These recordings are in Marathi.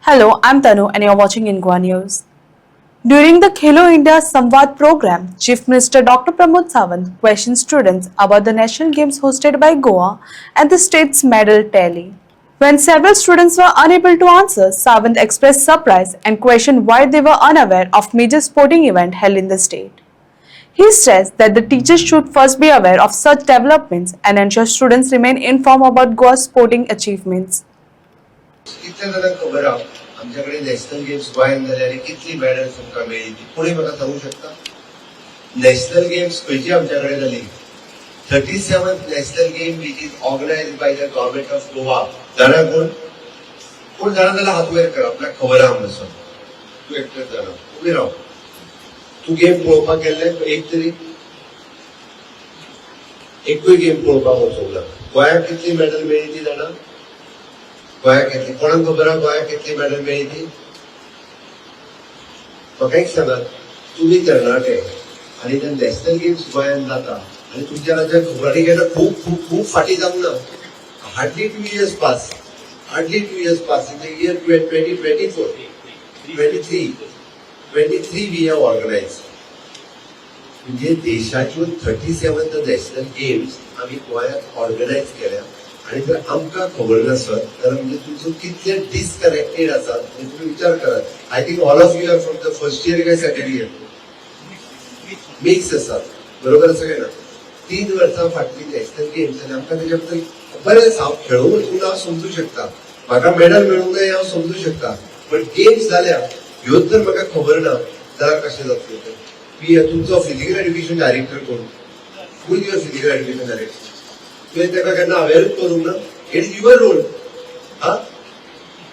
Hello, I'm Tanu and you're watching Ingwa News. During the Khelo India Samvad program, Chief Minister Dr. Pramod Sawant questioned students about the national games hosted by Goa and the state's medal tally. When several students were unable to answer, Sawant expressed surprise and questioned why they were unaware of major sporting event held in the state. He stressed that the teachers should first be aware of such developments and ensure students remain informed about Goa's sporting achievements. कितल्या जाणांक खबर आहा आमच्याकडे नॅशनल गेम्स गोंयांत जाले आनी कितली मेडल्स आमकां मेळ्ळी ती कोणी म्हाका सांगूंक शकता? नॅशनल गेम्स खंयची आमच्याकडे जाली? 37th national game which is organised by the government of Goa. जाणा कोण जाणा जाल्यार हात वयर कर, आपल्याक खबर आहा म्हणून. तूं एकटेच जाणा, उबी राव. तूं गेम पळोवपाक गेल्ले एक तरी? एकूय गेम पळोवपाक वचूंक ना. गोंयाक कितली मेडल मेळ्ळी ती जाणा? गोंयाक कितली? कोणाक खबर आहा गोंयाक कितली मेडल मेळ्ळी ती? म्हाका एक सांगात, तुमी तरणाटे आनी ते नॅशनल गेम्स गोंयांत जाता आनी तुमच्या राज्यात खबरांनी गेल्यार खूब खूब खूब फाटी जावंक ना. Hardly 2 years pass. Hardly 2 years pass. In the year 2024, 23 we have organized. म्हणजे देशाच्यो 37th नॅशनल गेम्स आम्ही गोंयांत ऑर्गनायज केल्या आणि जर आमकां खबर नसत तर म्हणजे तुमचो कितले डिस्कनेक्टेड आसा हे तुम्ही विचार करात. I think all of you are from the first year काय सेकंड इयर मिक्स आसात, बरोबर आसा काय ना? 3 वर्सां फाटली नॅशनल गेम्स आनी आमकां तेच्या बद्दल बरेंच हांव खेळून वचून हांव समजू शकता, म्हाका मेडल मेळूंक जाय हांव समजू शकता, पण गेम्स जाल्या ह्योच जर म्हाका खबर ना जाल्यार कशें जातलें? तुमचो फिजिकल एड्युकेशन डायरेक्टर कोण? Who is your physical education director? तुवें तेका केन्ना अवेअरच करूंक ना? It is your role. हा,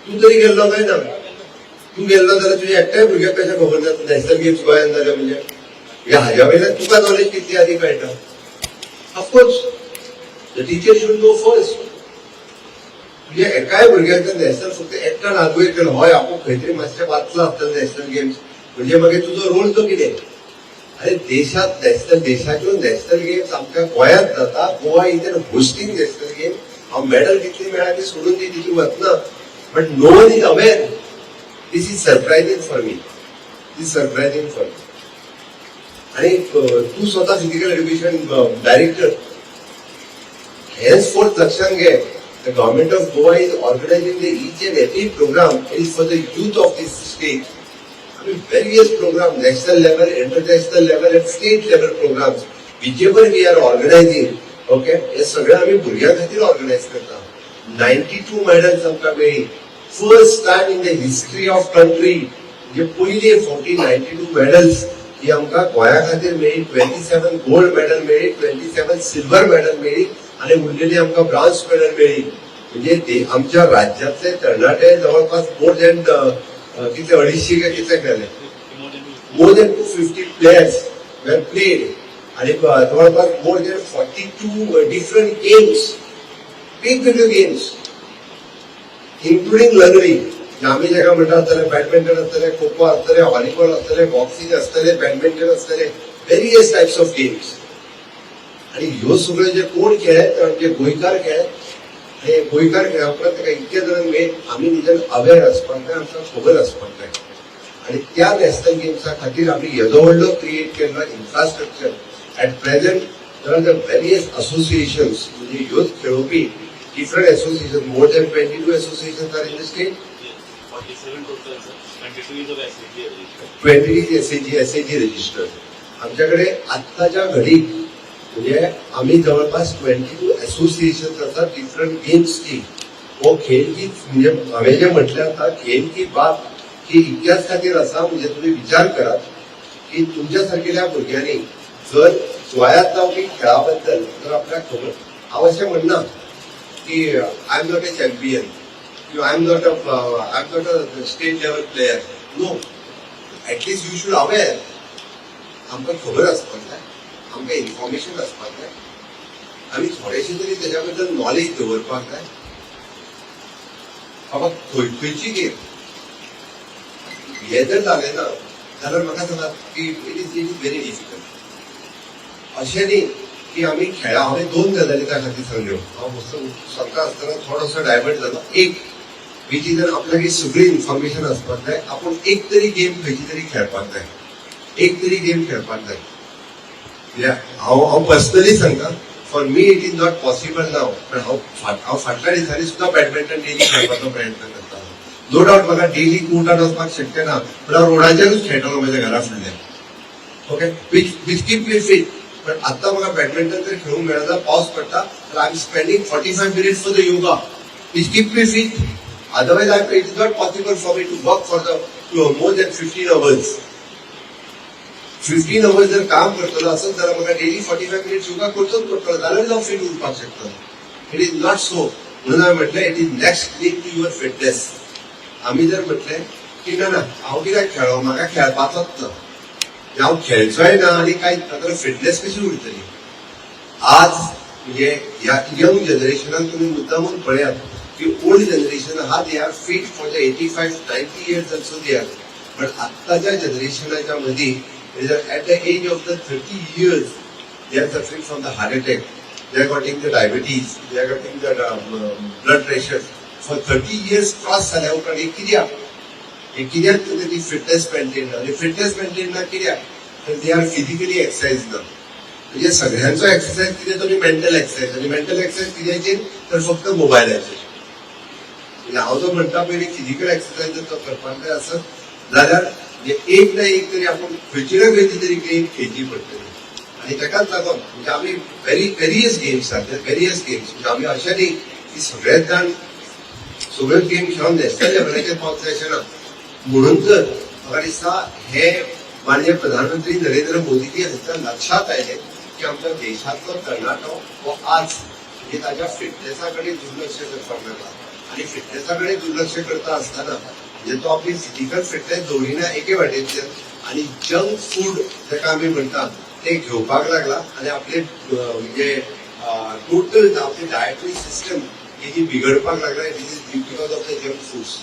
तूं तरी गेल्लो काय ना? तूं गेल्लो जाल्यार तुझ्या एकट्याय भुरग्याक कशें खबर ना नॅशनल गेम्स गोंयांत जाल्या म्हणजे हाज्या वयल्यान तुका नॉलेज कितली आदी कळटा? Of course the teacher should no first. तुझ्या एकाय भुरग्याक जर नॅशनल फक्त एकट्यान हात वयर केलो, हय आपूण खंय तरी मातशें वाचला आसतलें नॅशनल गेम्स, म्हणजे मागीर तुजो रोल तो कितें? अरे देशात देशाच्यो नॅशनल गेम्स आमच्या गोंयांत जाता. Goa is an hosting national game. हांव मेडल कितली मेळ्ळा ती सोडून ती तितून वचना, but no one is aware. This is surprising for me. आणि तू स्वतः फिजिकल एड्युकेशन डायरेक्टर, henceforth लक्षात घे, the government of Goa is organizing each and every program is for the youth of this state. I mean, various programs, national level, international level, and state level programs, whichever we are organizing, okay, हे सगळं आम्ही भुरग्यां खातीर ऑर्गनायज करता. 92 मेडल्स आमकां मेळ्ळी. First time in the history of country, म्हणजे पयली 92 मेडल्स ही आमकां गोंया खातीर मेळ्ळी. 27 गोल्ड मेडल मेळ्ळी, 27 सिल्वर मेडल मेळ्ळी आणि उरलेली आमकां ब्रॉन्झ मेडल मेळ्ळी. म्हणजे आमच्या राज्यातले तरणाटे जवळपास मोर दॅन कितले 250 काय कितले खेळले, मोर दॅन 250 प्लेयर्स वेर प्लेड आणि जवळपास मोर दॅन 42 डिफरंट गेम्स, वेगवेगळ्यो गेम्स, इन्क्लुडिंग लंगडी. आम्ही जेका म्हणटा आसतले बॅडमिंटन आसतले, खो खो आसतले, व्हॉलीबॉल आसतले, बॉक्सिंग आसतले, बॅडमिंटन आसतले, वेरियस टायप्स ऑफ गेम्स. आणि ह्यो सगळ्यो जे कोण खेळत म्हणजे गोंयकार खेळत, हे गोंयकार खेळा उपरांत ताका इतके जाणांक मेळत, आमी निजन अवेअर आसपाक जाय, आमकां खबर आसपाक जाय. आणि त्या नॅशनल गेम्सा खातीर आमी येदो व्हडलो क्रिएट केल्लो infrastructure. At present there are the various associations, म्हणजे ह्योच खेळोवपी different association, more than 22 associations are in the state. 20 SAG registered. आमच्याकडे आत्ताच्या घडीक म्हणजे आम्ही जवळपास 22 असोसिएशन असतात डिफरंट गेम्सची. हो खेळ की म्हणजे हांवें जे म्हटलें आता खेळ की बात ही इतिहास खातीर आसा. म्हणजे तुम्ही विचार करात की तुमच्या सारकेल्या भुरग्यांनी जर गोंयांत जावपी खेळा बद्दल जर आपल्याक खबर, हांव अशें म्हणना की I am not a champion किंवा I am not a state level player. No, at least you should aware. आमकां खबर आसपाक जाय, आमकां इन्फॉर्मेशन आसपाक जाय, आमी थोडेशें तरी तेच्या बद्दल नॉलेज दवरपाक जाय. बाबा खंयची गेम हे जर जालें ना जाल्यार म्हाका सांगात की इट इज व्हेरी डिफिकल्ट. अशें न्ही की आमी खेळा. हांवें 2 गजाली त्या खातीर सांगल्यो. हांव सांगता आसतना थोडोसो डायवर्ट जालो. एक विची जर आपल्याला सगळी इन्फॉर्मेशन असपाक जाय आपण एक तरी गेम खंयची तरी खेळपाक जाय एक तरी गेम खेळपाक जाय हांव पर्सनली सांगता for me it is not possible नाव पण हांव फाटल्या दिसांनी सुद्धा बॅडमिंटन डेली खेळपाचो प्रयत्न करता नो डाऊट म्हाका डेली कोर्टार वचपाक शक्य ना पण हांव रोडाचेरूच खेळटलो म्हज्या घरा फुडल्यान okay which keep me fit पण आता म्हाका बॅडमिंटन जर खेळूंक मेळना पावस पडटा तर I am spending 45 minutes for the yoga which keep me fit otherwise it is not possible for me to work for the more than 15 hours 15 hours जर काम करतलो असत जाल्यार म्हाका डेली 45 मिनिट्स योगा करचोच पडटलो जाल्यार हांव फिट उरपाक शकतलो इट इज नॉट सो म्हणून हांवें म्हटलें it is next link to your fitness आमी जर म्हटलें की ना ना हांव कित्याक खेळो म्हाका खेळपाचोच ना हांव खेळचोय ना आनी कांयच ना जाल्यार फिटनेस कशी उरतली आज म्हणजे ह्या यंग जनरेशनान तुमी मुद्दामून पळयात की ओल्ड जनरेशन हा they are fit for the 85-90 years also they are but आत्ताच्या जनरेशनाच्या मदीं at the age of the 30 years they are suffering from the heart attack they are getting the diabetes they are getting the blood pressure for 30 years cross झाल्या उपरांत कित्याक ती फिटनेस मेंटेन ना आणि फिटनेस मेंटेन ना कित्याक तर दे आर फिजिकली एक्सरसाइज ना म्हणजे सगळ्यांचो एक्सरसाइज कितें तो मेंटल एक्सरसाइज आणि मेंटल एक्सरसाइज कित्याचेर तर फक्त मोबायलाचेर हांव जो म्हणटा पयलीं फिजिकल एक्सरसाइज जर तो करपाक जाय आसत जाल्यार एक ना एक तरी आपण खंयची ना खंयची तरी गेम खेळची पडटली आणि ताकाच लागून म्हणजे आमी वेरियस गेम्स आसात वेरियस गेम्स म्हणजे आमी अशें न्ही की सगळेच जाण सगळ्योच गेम खेळून नॅशनल लेवलाचेर पावता अशें ना म्हणून तर म्हाका दिसता हे माननीय प्रधानमंत्री नरेंद्र मोदीजी हांच्या लक्षात आयले की आमच्या देशाचो तरणाटो हो आज म्हणजे ताच्या फिटनेसा कडेन दुर्लक्ष करपाक लागला आणि फिटनेसा कडेन दुर्लक्ष करता आसतना म्हणजे तो आपली फिजिकल फिटनेस दवरिना एके वाटेंतल्यान आणि जंक फूड जाका आमी म्हणटा ते घेवपाक लागला आणि आपले म्हणजे टोटल आपली डायटरी सिस्टम ही बिघडपाक लागला because of the junk foods